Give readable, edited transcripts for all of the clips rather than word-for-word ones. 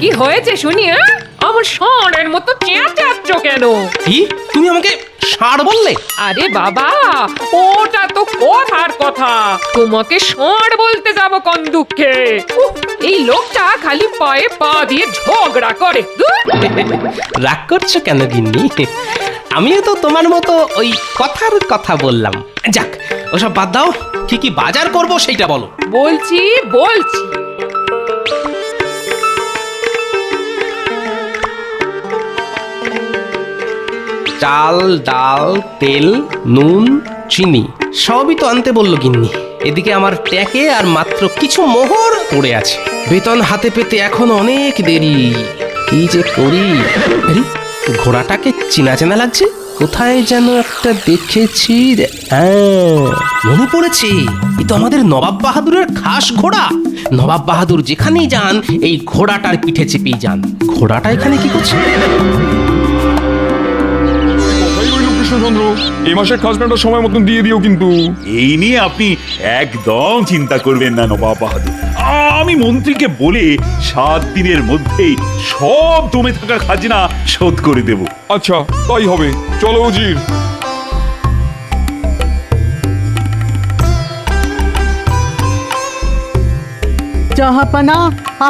কি হয়েছে শুনি? আমার ষাঁড়ের মতো চেঁচাচ্ছ কেন? কি তুমি আমাকে ষাঁড় বললে? আরে বাবা, ওটা তো কথার কথা। তোমাকে ষাঁড় বলতে যাব কোন দুঃখে? উফ, এই লোকটা খালি পায়ে পা দিয়ে ঝগড়া করে। ধুর! রাগ করছো কেন গিন্নি? আমিও তো তোমার মতো ওই কথার কথা বললাম। যাক, ওসব বাদ দাও। কি কি বাজার করব সেটা বলো। বলছি। চাল, ডাল, তেল, নুন, চিনি সবই তো আনতে বললো গিন্নি। এদিকে আমার ট্যাকে আর মাত্র কিছু মোহর পড়ে আছে। বেতন হাতে পেতে এখন অনেক দেরি। কি যে করি? আরে, ঘোড়াটাকে চেনা চেনা লাগছে। কোথায় যেন একটা দেখেছি। হ্যাঁ, মনে পড়েছে। এ তো আমাদের নবাব বাহাদুরের খাস ঘোড়া। নবাব বাহাদুর যেখানেই যান এই ঘোড়াটার পিঠে চেপেই যান। ঘোড়াটা এখানে কি করছে? কৃষ্ণচন্দ্র, এই মাসের খাজনাটা সময় মতন দিয়ে দিও কিন্তু। এই নিয়ে আপনি একদম চিন্তা করবেন না নবাব বাহাদুর। আমি মন্ত্রীকে বলে 7 দিনের মধ্যেই সব জমে থাকা খাজনা শোধ করে দেব। আচ্ছা, তাই হবে। চলো উজির। জাহাপানা,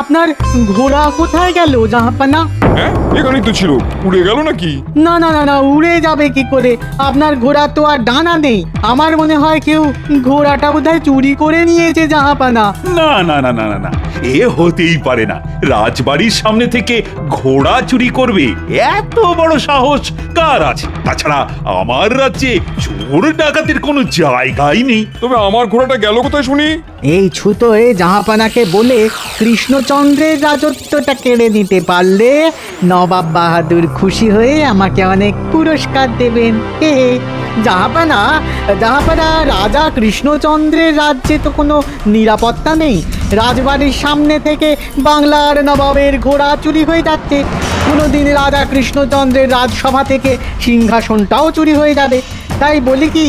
আপনার ঘোড়া কোথায় গেল জাহাপানা? হ্যাঁ, এখানেই তো ছিল। উড়ে গেল নাকি? না না না না, উড়ে যাবে কি করে? আপনার ঘোড়া তো আর ডানা নেই। আমার মনে হয় কেউ ঘোড়াটা বোধহয় চুরি করে নিয়েছে জাহাপানা। না না না না না না, এ হতেই পারে না। রাজবাড়ির সামনে থেকে ঘোড়া চুরি করবে এত বড় সাহস কার আছে? তাছাড়া আমার রাজ্যে চোর ডাকাতের কোনো জায়গাই নেই। তবে আমার ঘোড়াটা গেল কোথায় শুনি? এই ছুতোয় জাহাপানাকে বলে কৃষ্ণচন্দ্রের রাজত্বটা কেড়ে নিতে পারলে নবাব বাহাদুর খুশি হয়ে আমাকে অনেক পুরস্কার দেবেন। হে হে। জাহাপানা, রাজা কৃষ্ণচন্দ্রের রাজ্যে তো কোনো নিরাপত্তা নেই। রাজবাড়ির সামনে থেকে বাংলার নবাবের ঘোড়া চুরি হয়ে যাচ্ছে। কোনোদিন রাজা কৃষ্ণচন্দ্রের রাজসভা থেকে সিংহাসনটাও চুরি হয়ে যাবে। তাই বলি কি,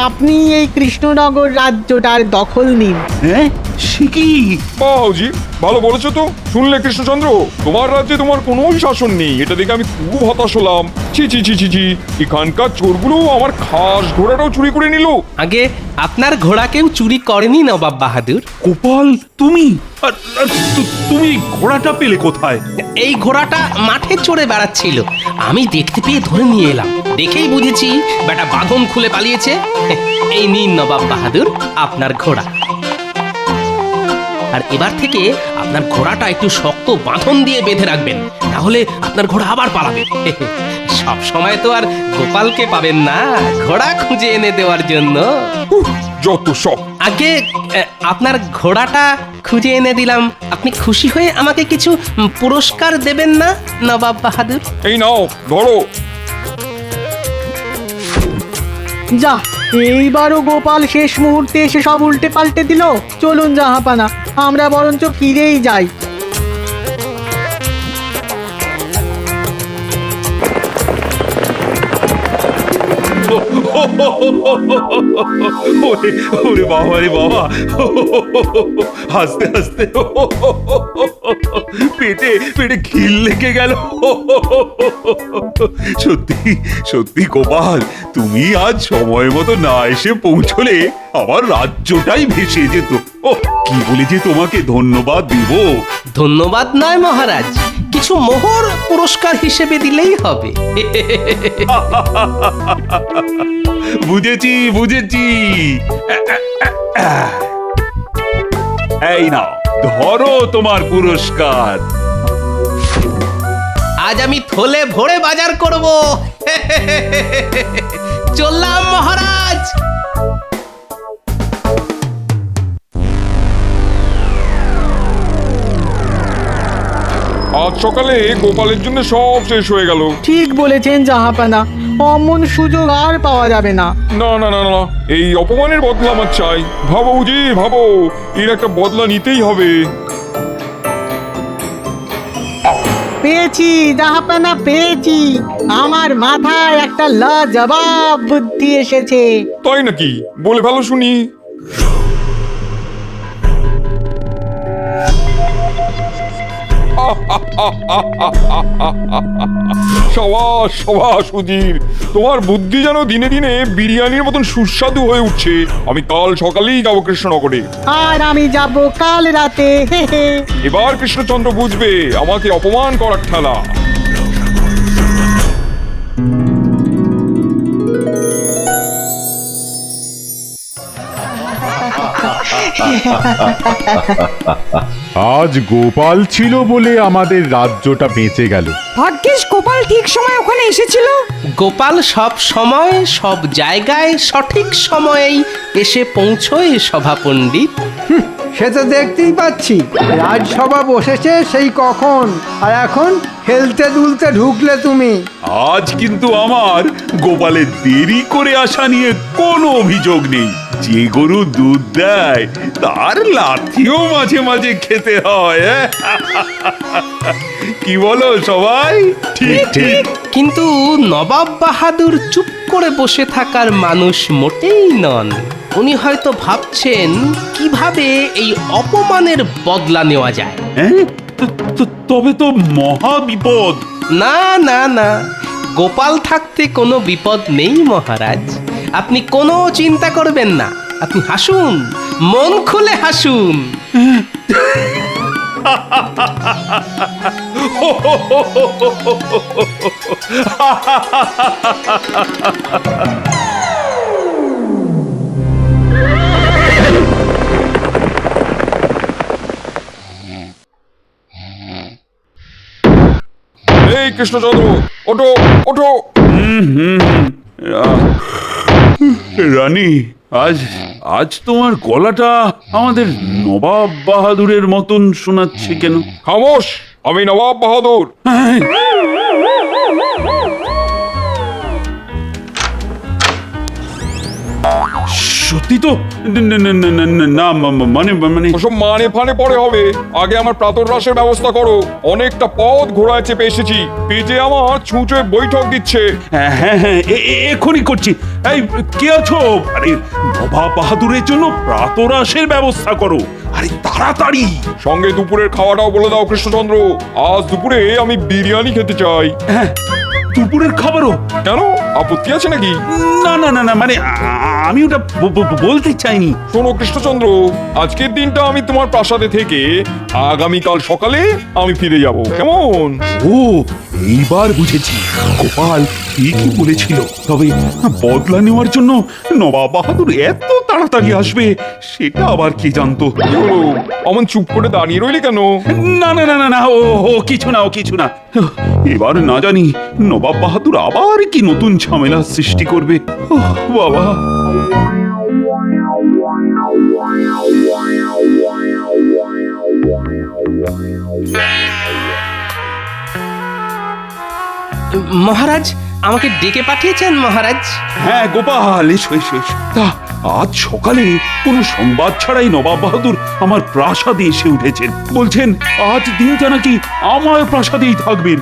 আপনি এই কৃষ্ণনগর রাজ্যটার দখল নিন। হ্যাঁ, সে কি? বাহ উজির, ভালো বলেছো তো। শুনলে কৃষ্ণচন্দ্র, তোমার রাজ্যে তোমার কোনো শাসন নেই। এটা দেখে আমি খুব হতাশ হলাম। ছি ছি ছি ছি ছি, এখানকার চোরগুলো আমার খাস ঘোড়াটাও চুরি করে নিল। আগে আপনার ঘোড়া কেউ চুরি করেনি নবাব বাহাদুর। গোপাল, তুমি তুমি ঘোড়াটা পেলে কোথায়? এই ঘোড়াটা মাঠে চড়ে বেড়াচ্ছিল। আমি দেখতে পেয়ে ধরে নিয়ে এলাম। দেখেই বুঝেছি বেটা বাঁধন খুলে পালিয়েছে। এই নিন নবাব বাহাদুর আপনার ঘোড়া। আর এবার থেকে আপনার ঘোড়াটা একটু শক্ত বাঁধন দিয়ে বেঁধে রাখবেন, তাহলে আপনার ঘোড়া আবার পালাবে। সব সময় তো আর গোপালকে পাবেন না ঘোড়া খুঁজে এনে দেওয়ার জন্য। যত সব। আগে আপনার ঘোড়াটা খুঁজে এনে দিলাম। আপনি খুশি হয়ে আমাকে কিছু পুরস্কার দেবেন না নবাব বাহাদুর? এই নাও, ধরো। যা, এইবারও গোপাল শেষ মুহূর্তে এসে সব উল্টে পাল্টে দিল। চলুন জাহাপানা, আমরা বরঞ্চ ফিরেই যাই। ওরে ওরে বাবা রে বাবা, হাসতে হাসতে পেটে পেটে খিল লেগে গেল। সত্যি সত্যি গোপাল, তুমি আজ সময় মতো না এসে পৌঁছলে আমার রাজ্যটাই ভেসে যেত। ও, কি বলে যে তোমাকে ধন্যবাদ দিব। ধন্যবাদ নয় মহারাজ, কিছু মোহর পুরস্কার হিসেবে দিলেই হবে। বুঝেছি বুঝেছি। এই নাও, ধরো তোমার পুরস্কার। আজ আমি থলে ভরে বাজার করব। চললাম মহারাজ। আজ সকালে গোপালের জন্য সব শেষ হয়ে গেল। ঠিক বলেছেন জাহাপানা, অমন সুযোগ আর পাওয়া যাবে না। না না না না, এই অপমানের বদলা আমার চাই। ভাবো উজির, ভাবো, এর একটা বদলা নিতেই হবে। পেয়েছি জাহাপানা, পেয়েছি। আমার মাথায় একটা লাজবাব বুদ্ধি এসেছে। তাই নাকি? বলে ভালো শুনি। সবাস সবাস উজির, তোমার বুদ্ধি যেন দিনে দিনে বিরিয়ানির মতন সুস্বাদু হয়ে উঠছে। আমি কাল সকালেই যাবো কৃষ্ণনগরে। আর আমি যাব কাল রাতে। হে হে। এবার কৃষ্ণচন্দ্র বুঝবে আমাকে অপমান করার ঠেলা। আজ গোপাল ছিল বলে আমাদের রাজ্যটা বেঁচে গেল। ভাগ্যিস গোপাল ঠিক সময় ওখানে এসেছিল। গোপাল সব সময় সব জায়গায় সঠিক সময়েই এসে পৌঁছয় সভা পণ্ডিত। সে তো দেখতেই পাচ্ছি, রাজসভা বসেছে সেই কখন, আর এখন খেলতে দুলতে ঢুকলে তুমি। আজ কিন্তু আমার গোপালের দেরি করে আসা নিয়ে কোনো অভিযোগ নেই। যে গরু দুধ দেয় তার লাথিও মাঝে মাঝে খেতে হয়। কি বলো সবাই? ঠিক ঠিক। কিন্তু নবাব বাহাদুর চুপ করে বসে থাকার মানুষ মোটেই নন। উনি হয়তো ভাবছেন কিভাবে এই অপমানের বদলা নেওয়া যায়। হ্যাঁ? তবে তো মহা বিপদ। না না না, গোপাল থাকতে কোনো বিপদ নেই মহারাজ। আপনি কোনো চিন্তা করবেন না, আপনি হাসুন, মন খুলে হাসুন। এই কৃষ্ণচন্দ্র, ওঠো ওঠো। রানী, আজ আজ তোমার গলাটা আমাদের নবাব বাহাদুরের মতন শোনাচ্ছে কেন? খামোশ, আমি নবাব বাহাদুর। সত্যি তো? না মানে মানে ওসব মানে ফানে পরে হবে, আগে আমার প্রাতরাশের ব্যবস্থা করো। অনেকটা পথ ঘোড়ায় চেপে এসেছি, পেটে আমার ছুঁচোয় বৈঠক দিচ্ছে। হ্যাঁ হ্যাঁ হ্যাঁ, এখনই করছি। এই কে আছো? আরে নবাব বাহাদুরের জন্য প্রাতরাশের ব্যবস্থা করো, আরে তাড়াতাড়ি। সঙ্গে দুপুরের খাওয়াটাও বলে দাও কৃষ্ণচন্দ্র, আজ দুপুরে আমি বিরিয়ানি খেতে চাই। হ্যাঁ, দুপুরের খাবারও? কেন, আপত্তি আছে নাকি? না না না না, মানে আমি ওটা বলতে চাইনি। শোনো কৃষ্ণচন্দ্র, আজকের দিনটা আমি তোমার প্রাসাদে থেকে আগামীকাল সকালে আমি ফিরে যাব, কেমন? ও, এইবার বুঝেছি। গোপাল ঠিকই বলেছিল, তবে বদলা নেওয়ার জন্য নবাব বাহাদুর এত তাড়াতাড়ি আসবে সেটা আবার কে জানতো? কি হলো, অমন চুপ করে দাঁড়িয়ে রইলে কেন? না না না না না, ও কিছু না, ও কিছু না। এবার না জানি নবাব বাহাদুর আবার কি নতুন ঝামেলা সৃষ্টি করবে। ওহ বাবা। মহারাজ, আমাকে ডেকে পাঠিয়েছেন মহারাজ? হ্যাঁ গোপাল, এসো এসো এসো। তা আজ সকালে কোনো সংবাদ ছাড়াই নবাব বাহাদুর আমার প্রাসাদে এসে উঠেছেন। বলছেন আজ দিনটা নাকি আমার প্রাসাদেই থাকবেন।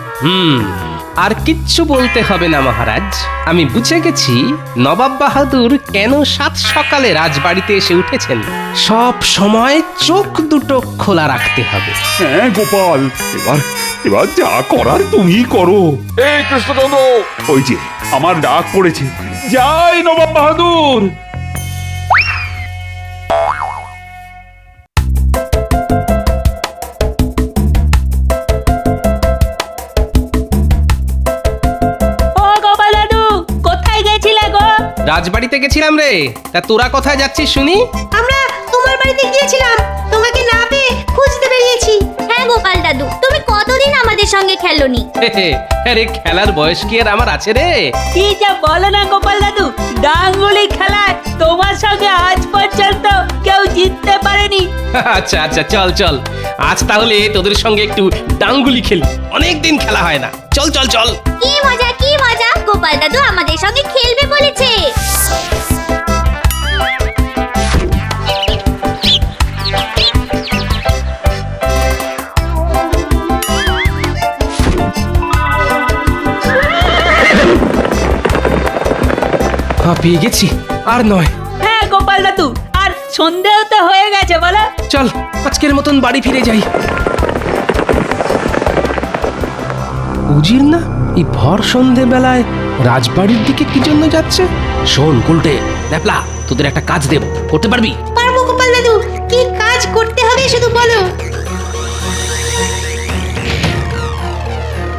আর কিচ্ছু বলতে হবে না মহারাজ, আমি বুঝে গেছি নবাব বাহাদুর কেন সাত সকালে রাজবাড়িতে এসে উঠেছেন। সব সময় চোখ দুটো খোলা রাখতে হবে। হ্যাঁ গোপাল, এবার এবার যা করার তুমি করো। এই কৃষ্ণচন্দ্র, ওই যে আমার ডাক পড়েছে, যাই নবাব বাহাদুর। রাজবাড়িতে গেছিলাম রে, তা তোরা কোথায় যাচ্ছিস শুনি? আমরা তোমার বাড়িতে গিয়েছিলাম, তোমাকে না পেয়ে খুঁজতে বেরিয়েছি। হ্যাঁ গোপাল দাদু, তুমি কতদিন আমাদের সঙ্গে খেলোনি? আরে খেলার বয়স কি আর আমার আছে রে? কি যা বলো না গোপাল দাদু, ডাঙ্গুলি খেলায় তোমার সঙ্গে আজ পর্যন্ত কেউ জিততে পারেনি। আচ্ছা আচ্ছা, চল চল, আজ তাহলে তোদের সঙ্গে একটু ডাঙ্গুলি খেলি, অনেকদিন খেলা হয় না। চল চল চল। কি মজা কি মজা, গোপাল দাদু আমাদের সঙ্গে খেলবে বলেছে। পেয়ে গেছি, আর নয়। হ্যাঁ গোপাল দাদু, আর সন্দেহ তো হয়ে গেছে বলো। চল আজকের মতন বাড়ি ফিরে যাই। উজির না এই ভর সন্ধেবেলায় রাজবাড়ির দিকে কি জন্য যাচ্ছে? শোন গুলটে, ন্যাপলা, তোদের একটা কাজ দেব, করতে পারবি? পারবো গোপাল দাদু, কি কাজ করতে হবে শুধু বলো।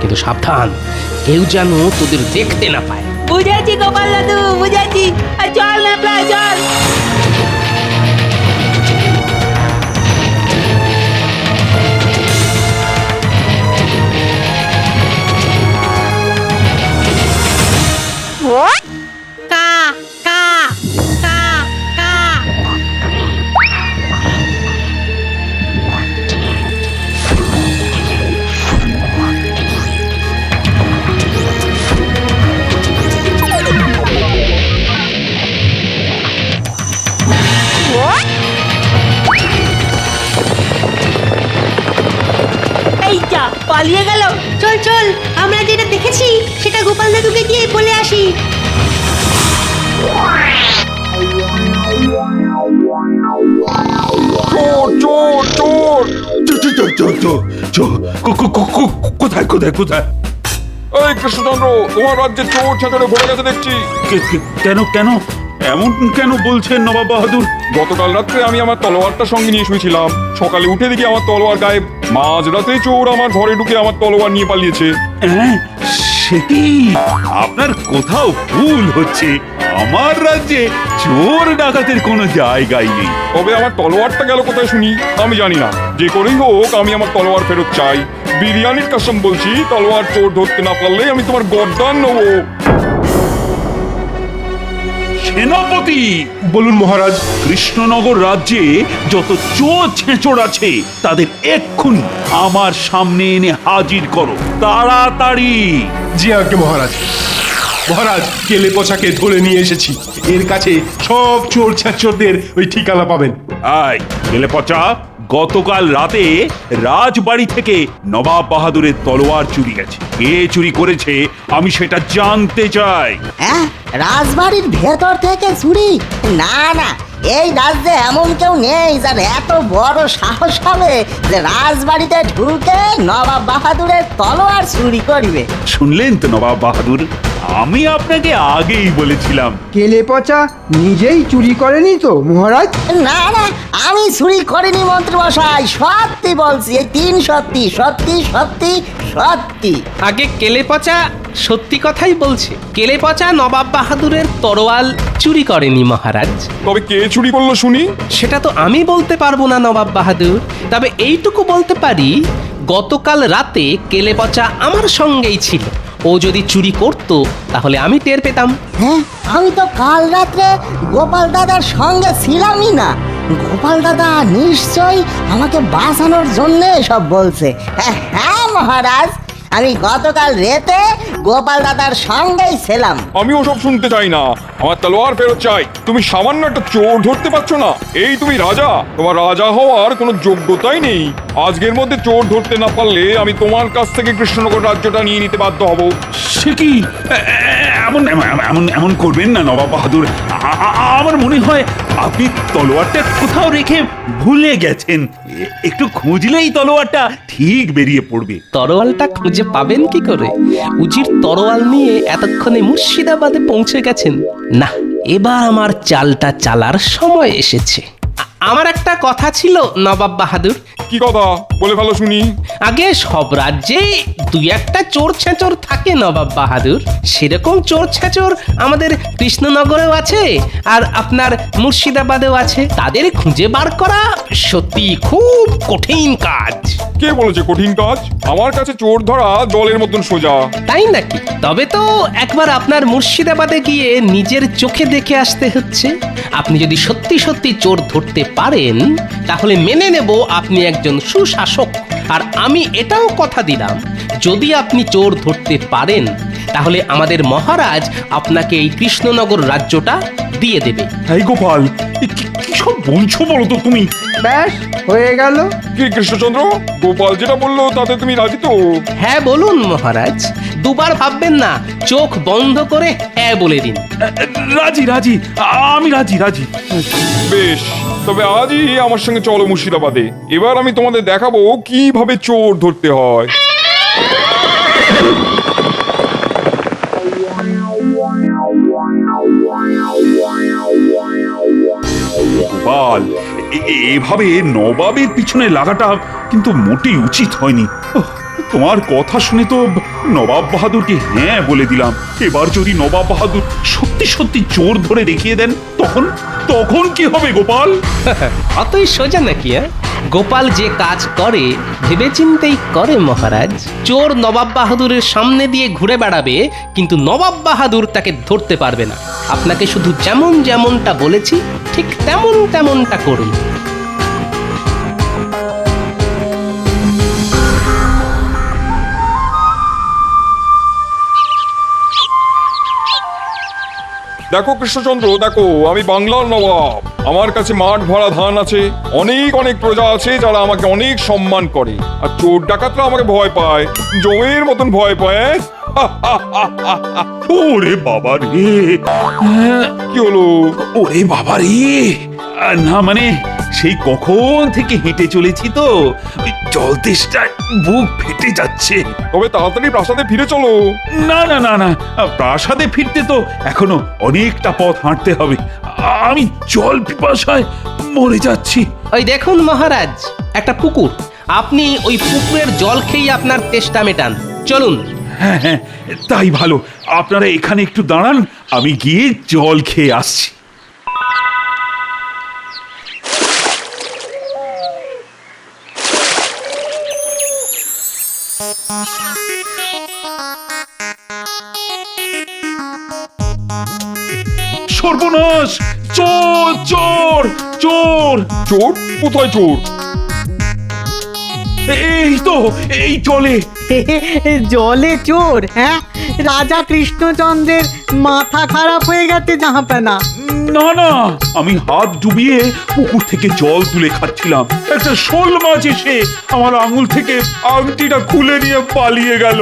কিন্তু সাবধান, কেউ যেন তোদের দেখতে না পায়। বুঝেছি গোপাল দাদু, বুঝেছি। আর চল ন্যাপলা, চল। কা কা কা কা। এই যা, পালিয়ে গেল। চল চল, আমরা যেটা দেখেছি সেটা গোপাল দাদুকে গিয়ে বলে আসি। চোর চোর চোর! কোথায় কোথায় কোথায়? এই কৃষ্ণচন্দ্র, তোমার রাজ্যে চোর ছাঁচড়ে ভরে গেছে দেখছি। কেন কেন এমন কেন বলছেন নবাব বাহাদুর? গতকাল রাত্রে আমি আমার তলোয়ারটা সঙ্গে নিয়ে শুয়েছিলাম, সকালে উঠে দেখি আমার তলোয়ার গায়েব। মাঝরাতে চোর আমার ঘরে ঢুকে আমার তলোয়ার নিয়ে পালিয়েছে। হ্যাঁ, সে কি? আপনার কোথাও ভুল হচ্ছে। আমার রাজ্যে চোর ডাকাতের কোনো জায়গাই নেই। তবে আমার তলোয়ারটা গেল কোথায় শুনি? আমি জানি না। যে করেই হোক আমি আমার তলোয়ার ফেরত চাই। বিরিয়ানির কসম বলছি, তলোয়ার চোর ধরতে না পারলে আমি তোমার গর্দান নেবো। সেনাপতি! বলুন মহারাজ। কৃষ্ণনগর রাজ্যে যত চোর ছেঁচড় আছে তাদের এক্ষুনি আমার সামনে এনে হাজির করো, তাড়াতাড়ি। জি আজ্ঞে মহারাজ। মহারাজ, কেলে পচাকে ধরে নিয়ে এসেছি। এর কাছে সব চোর ছেঁচড়দের ওই ঠিকানা পাবেন। আয় গেলে পচা, গতকাল রাতে রাজবাড়ি থেকে নবাব বাহাদুরের তলোয়ার চুরি গেছে। কে চুরি করেছে আমি সেটা জানতে চাই। হ্যাঁ, রাজবাড়ির ভেতর থেকে চুরি? না না, এই রাজ্যে এমন কেউ নেই যার এত বড় সাহস হবে যে রাজবাড়িতে ঢুকে নবাব বাহাদুরের তলোয়ার চুরি করবে। শুনলেন তো নবাব বাহাদুর, আমি আপনাকে আগেই বলেছিলাম। কেলে পচা নিজেই চুরি করেনি তো মহারাজ? না না, আমি চুরি করিনি মন্ত্রী মশাই, সত্যি বলছি। এই 3 সত্যি, সত্যি সত্যি সত্যি। আগে কেলে পচা সত্যি কথাই বলছে। কেলে পচা নবাব বাহাদুরের তরোয়াল চুরি করেনি মহারাজ। তবে কে চুরি করলো শুনি? সেটা তো আমি বলতে পারবো না নবাব বাহাদুর, তবে এইটুকু বলতে পারি, গতকাল রাতে কেলে পচা আমার সঙ্গেই ছিল। ও যদি চুরি করত তাহলে আমি টের পেতাম। হ্যাঁ, আমি তো কাল রাত্রে গোপাল দাদার সঙ্গে ছিলামই না। গোপাল দাদা নিশ্চয়ই আমাকে বাঁচানোর জন্য সব বলছে। হ্যাঁ হ্যাঁ মহারাজ, আমি গতকাল রাতে গোপাল দাদার সঙ্গেই ছিলাম। আমি ওসব শুনতে চাই না, আমার তলোয়ার ফেরত চাই। তুমি সামান্য একটা চোর ধরতে পারছো না? এই তুমি রাজা? তোমার রাজা হওয়ার কোনো যোগ্যতাই নেই। আজকের মধ্যে চোর ধরতে না পারলে আমি তোমার কাছ থেকে কৃষ্ণনগর রাজ্যটা নিয়ে নিতে বাধ্য হব। সে কি? এমন এমন এমন এমন করবেন না নবাব বাহাদুর। আমার মনে হয় আপনি তলোয়ারটা কোথাও রেখে ভুলে গেছেন। একটু খুঁজলেই তলোয়ারটা ঠিক বেরিয়ে পড়বে। তরোয়ালটা খুঁজে পাবেন কি করে? উজির তরোয়াল নিয়ে এতক্ষণে মুর্শিদাবাদে পৌঁছে গেছেন। না, এবার আমার চালটা চালার সময় এসেছে। আমার একটা কথা ছিল নবাব বাহাদুর। কি কথা? বলে ভালো শুনি। আগে সব রাজ্যে 2-1টা চোর ছেঁচর থাকে নবাব বাহাদুর। সেরকম চোর ছেঁচর আমাদের কৃষ্ণনগরেও আছে, আর আপনার মুর্শিদাবাদেও আছে। তাদের খুঁজে বার করা সত্যি খুব কঠিন কাজ। কে বলেছে কঠিন কাজ? আমার কাছে চোর ধরা জলের মতন সোজা। তাই নাকি? তবে তো একবার আপনার মুর্শিদাবাদে গিয়ে নিজের চোখে দেখে আসতে হচ্ছে। আপনি যদি সত্যি সত্যি চোর ধরতে পারেন তাহলে মেনে নেব আপনি একজন সুশাসক। আর আমি এটাও কথা দিলাম, যদি আপনি চোর ধরতে পারেন তাহলে আমাদের মহারাজ আপনাকে এই কৃষ্ণনগর রাজ্যটা দিয়ে দেবে। এই গোপাল, কি সব বলছো বলো তো তুমি? ব্যাস হয়ে গেল। কি কৃষ্ণচন্দ্র, গোপাল যেটা বললো তাতে তুমি রাজি তো? হ্যাঁ বলুন মহারাজ, দুবার ভাববেন না, চোখ বন্ধ করে হ্যাঁ বলে দিন। রাজি রাজি, আমি রাজি রাজি। বেশ, তবে আজই আমার সঙ্গে চলো মুর্শিদাবাদে। এবার আমি তোমাদের দেখাবো কিভাবে চোর ধরতে হয়। গোপাল, এভাবে নবাবের পিছনে লাগাটা কিন্তু মোটেই উচিত হয়নি। ওহ, তোমার কথা শুনে তো নবাব বাহাদুরকে হ্যাঁ বলে দিলাম। এবার যদি নবাব বাহাদুর সত্যি সত্যি চোর ধরে দেখিয়ে দেন, তখন তখন কি হবে গোপাল? অতই সোজা নাকি? গোপাল যে কাজ করে ভেবেচিন্তেই করে মহারাজ। চোর নবাব বাহাদুরের সামনে দিয়ে ঘুরে বেড়াবে, কিন্তু নবাব বাহাদুর তাকে ধরতে পারবে না। আপনাকে শুধু যেমন যেমনটা বলেছি ঠিক তেমন তেমনটা করুন। দেখো কৃষ্ণচন্দ্র, দেখো আমি বাংলার নবাব। আমার কাছে মাঠ ভরা ধান আছে, অনেক অনেক প্রজা আছে যারা আমাকে অনেক সম্মান করে, আর চোর ডাকাতরা আমাকে ভয় পায়, জমের মতন ভয় পায়। ওরে বাবা রে! কি হলো? ওরে বাবা রে! না মানে সেই কখন থেকে হেঁটে চলেছি তো, ওই জল তেষ্টায় বুক ফেটে যাচ্ছে। তবে তাড়াতাড়ি প্রাসাদে ফিরে চলো। না না না না, প্রাসাদে ফিরতে তো এখনো অনেকটা পথ হাঁটতে হবে। আমি জল পিপাসায় মরে যাচ্ছি। ওই দেখুন মহারাজ, একটা পুকুর। আপনি ওই পুকুরের জল খেয়ে আপনার তেষ্টা মেটান। চলুন। হ্যাঁ হ্যাঁ, তাই ভালো। আপনারা এখানে একটু দাঁড়ান, আমি গিয়ে জল খেয়ে আসছি। সর্বনাশ! চোর চোর চোর! চোর? কোথায় চোর? এই জলে। জলে চোর? হ্যাঁ, রাজা কৃষ্ণচন্দ্রের মাথা খারাপ হয়ে গেছে জাহাপানা। না না, আমি হাত ডুবিয়ে পুকুর থেকে জল তুলে খাচ্ছিলাম, একটা শোল মাছ এসে আমার আঙুল থেকে আংটিটা খুলে নিয়ে পালিয়ে গেল।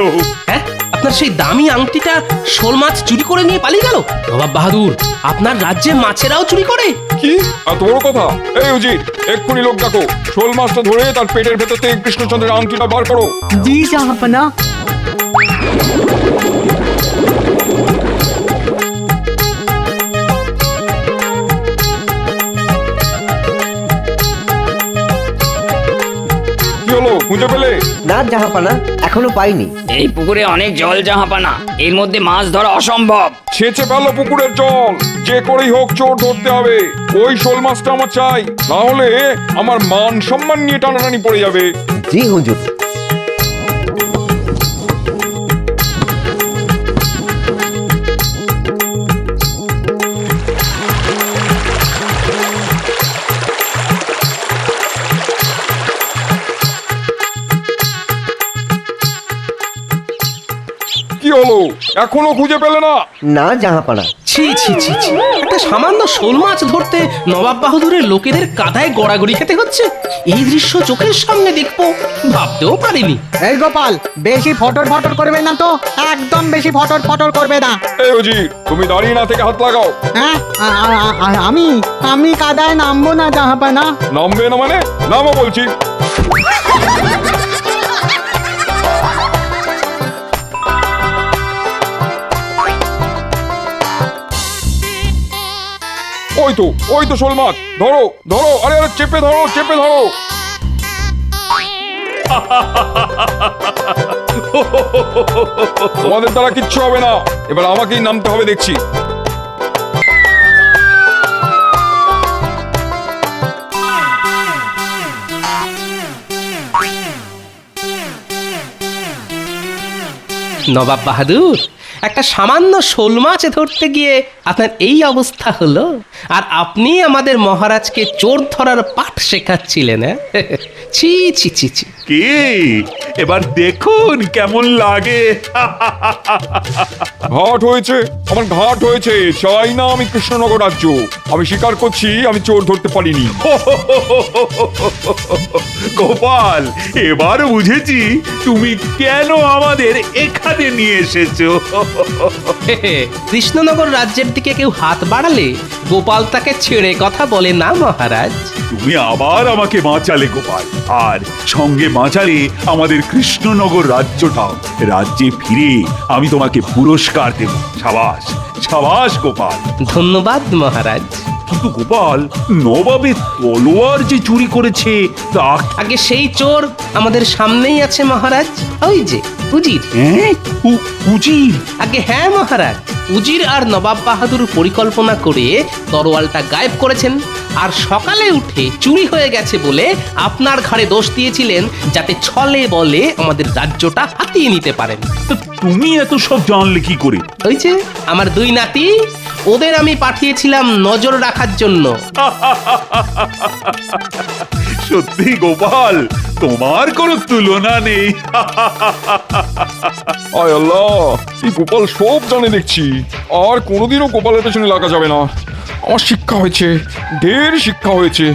হ্যাঁ, আপনার সেই দামি আংটিটা শোল মাছ চুরি করে নিয়ে পালিয়ে গেল? নবাব বাহাদুর, আপনার রাজ্যে মাছেরাও চুরি করে? কি এত বড় কথা? এই উজির, এক্ষুনি লোক ডাকো, শোল মাছটা ধরে তার পেটের ভেতর থেকে কৃষ্ণচন্দ্রের আংটিটা বার করো। জি জাহাপানা। খুঁজে পেলে? না জাহাপানা, এখনো পাইনি। এই পুকুরে অনেক জল জাহাপানা, এর মধ্যে মাছ ধরা অসম্ভব। ছেঁচে ফেলো পুকুরের জল, যে করেই হোক চোর ধরতে হবে। ওই শোল মাছটা আমার চাই, না হলে আমার মান সম্মান নিয়ে টানাটানি পড়ে যাবে। জি হুজুর। কি হলো, এখনো খুঁজে পেলে না? না জাহাপানা। ছি ছি ছি ছি, একটা সামান্য শোল মাছ ধরতে নবাব বাহাদুরের লোকেদের কাঁধায় গড়াগড়ি খেতে হচ্ছে। এই দৃশ্য চোখের সামনে দেখবো ভাবতেও পারিনি। এই গোপাল, বেশি ফটর ফটর করবে না তো, একদম বেশি ফটর ফটর করবে না। এই উজির, তুমি দাঁড়িয়ে না থেকে হাত লাগাও। হ্যাঁ, আমি কাদায় নামবো না জাহাপানা। নামবে না মানে? নামো বলছি। ওই তো শোল মাছ, ধরো ধরো, আরে আরে চেপে ধরো, চেপে ধরো। তোমাদের দ্বারা কিচ্ছু হবে না, এবার আমাকেই নামতে হবে দেখছি। নবাব বাহাদুর, একটা সামান্য শোল মাছ ধরতে গিয়ে আপনার এই অবস্থা হলো, আর আপনি আমাদের মহারাজকে চোর ধরার পাঠ শেখাচ্ছিলেন? ছি ছি ছি ছি। কে এবার দেখুন কেমন লাগে। ঘাট হয়েছে, আমার ঘাট হয়েছে। চাই না আমি কৃষ্ণনগর রাজ্য। আমি স্বীকার করছি আমি চোর ধরতে পারিনি। গোপাল, এবার বুঝেছি তুমি কেন আমাদের এখানে নিয়ে এসেছো। কৃষ্ণনগর রাজ্যের দিকে কেউ হাত বাড়ালে গোপাল তাকে ছেড়ে কথা বলে না মহারাজ। তুমি আবার আমাকে বাঁচালে গোপাল, আর সঙ্গে বাঁচালে আমাদের কৃষ্ণনগর রাজ্যটাও। রাজ্যে ফিরে আমি তোমাকে পুরস্কার দেব। সাবাস সাবাস গোপাল। ধন্যবাদ মহারাজ। কিন্তু গোপাল, নবাবের তলোয়ার যে চুরি করেছে তা আগে সেই চোর আমাদের সামনেই আছে মহারাজ, ওই যে উজির। উজির? আগে হ্যাঁ মহারাজ, উজির আর নবাব বাহাদুর পরিকল্পনা করে তরোয়ালটা গায়েব করেছেন, আর সকালে উঠে চুরি হয়ে গেছে বলে আপনার ঘাড়ে দোষ দিয়েছিলেন, যাতে ছলে বলে আমাদের রাজ্যটা হাতিয়ে নিতে পারেন। তো তুমি এত সব জানলে কি করে? ওই যে আমার দুই নাতি, ওদের আমি পাঠিয়েছিলাম নজর রাখার জন্য। সত্যি গোপাল, তোমার কোনো তুলনা নেই। আয় আল্লাহ, এই গোপাল সব জানে দেখছি। আর কোনোদিনও গোপালের পেছনে লাগা যাবে না। আমার শিক্ষা হয়েছে, ঢের শিক্ষা হয়েছে।